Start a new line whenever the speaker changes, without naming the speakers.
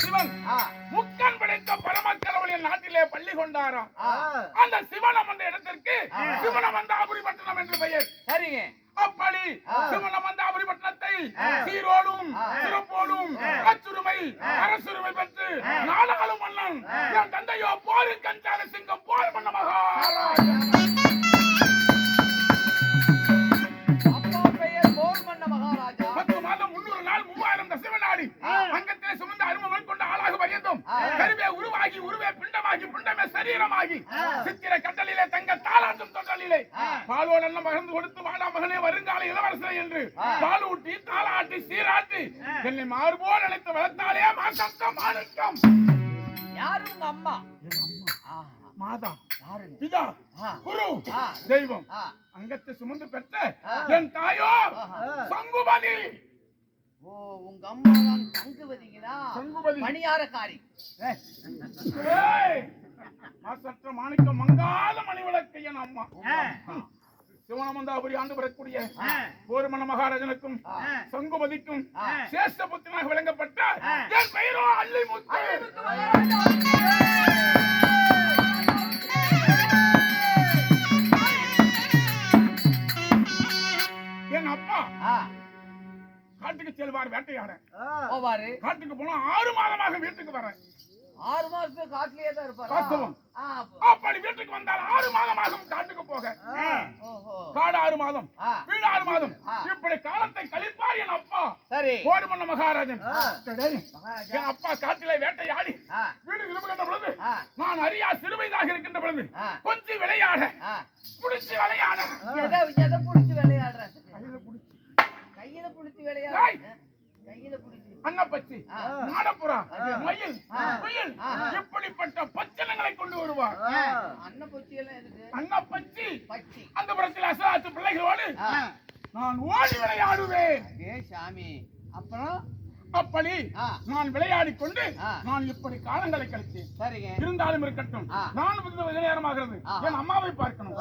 சிவன் முக்கன் படைத்த பரமக்கடவுளின் நாட்டிலே பள்ளி கொண்டாராம். அந்த சிவனம் என்ற இடத்திற்கு சிவனமந்தாபுரி பட்டணம் என்று பெயர்.
சரிங்க.
அப்படி சிவனமந்தாபுரி பட்டணத்தை சீரோடும் சிறப்போடும் அச்சுரிமை அரசுரிமை பெற்று நாடாளும் மன்னன் என் தந்தையோ போரு கஞ்சால சிங்கம் போர் மன்ன மகாராஜா.
அப்பா பெயர் போர் மன்ன மகாராஜா.
10 மாதம் 300 நாள் 3000 தசவநாடி அங்கத்திலே சுமந்த அருமம் கொண்ட ஆளாக பரியந்தோம் கருவே உருவாகி உருவே பிண்டமாகி பிண்டமே சரீரமாகி சித்திர கட்டலிலே தங்க தாளாட்டும் தொட்டலிலே பாலோடு எல்லாம் மகந்து கொடுத்து வாடா மகனே வருங்கால இளவரசனை என்று பாலூட்டி தாளாட்டி சீராட்டி என்னை மாறுபோல் அழைத்து வளர்த்தாலே மாசம் மாணிக்கம்.
யாரு உங்க அம்மா?
மாதா
யாரு?
பிதா குரு தெய்வம் அங்கத்தை சுமந்து பெற்ற என் தாயோ சங்குபதி.
ஓ, உங்க அம்மா தான் சங்குபதிங்களா?
சங்குபதி
மணியாரக்காரி.
மாசற்ற மாணிக்கம் மங்காத மணிவிளக்கையன் அம்மா. சிவனமந்தாபுரி ஆண்டு வரக்கூடிய போர்மன மகாராஜனுக்கும் சங்குபதிக்கும் சேஷ்ட புத்திரனாக விளங்கப்பட்ட என் பெயரோ அல்லிமுத்து. என் அப்பா காட்டுக்கு செல்வார் வேட்டையாட. காட்டுக்கு போனா 6 மாதமாக வீட்டுக்கு வரேன்.
6 மாசத்துக்கு காட்டிலேயே தான் இருப்பாரு.
அப்படி வீட்டுக்கு வந்தால் 6 மாதமாகும் காட்டுக்கு போக. காடு 6 மாதம் வீடு 6 மாதம் இப்படி காலத்தை கழிப்பார் என் அப்பா.
சரி.
போர்மன்ன மகாராஜன் என் அப்பா காட்டிலே வேட்டையாடி வீடு திரும்புகின்ற பொழுது நான் அறியா சிறுவயதாக இருக்கின்ற பொழுது கொஞ்சம் விளையாட புடிச்சு விளையாட
புடிச்சு விளையாடுற கையில புடிச்சு விளையாட கையில புடிச்சு
அன்னப்பச்சி நாடப்புறா மயில் குயில் இப்படிப்பட்ட பச்சனங்களை கொண்டு வருவார்.
அன்னப்பச்சி எல்லாம் எதுக்கு?
அன்னப்பச்சி
பச்சி
அந்த புறத்தில் அசலாத்து பிள்ளைகளோடு நான் ஓடி விளையாடுவேன்.
சாமி. அப்புறம்
அப்படி நான் விளையாடி கொண்டு நான் இப்படி காலங்களை கழித்தேன்.
சரிங்க.
இருந்தாலும் இருக்கட்டும், நான் நேரமாகிறது என் அம்மாவை பார்க்கணும்.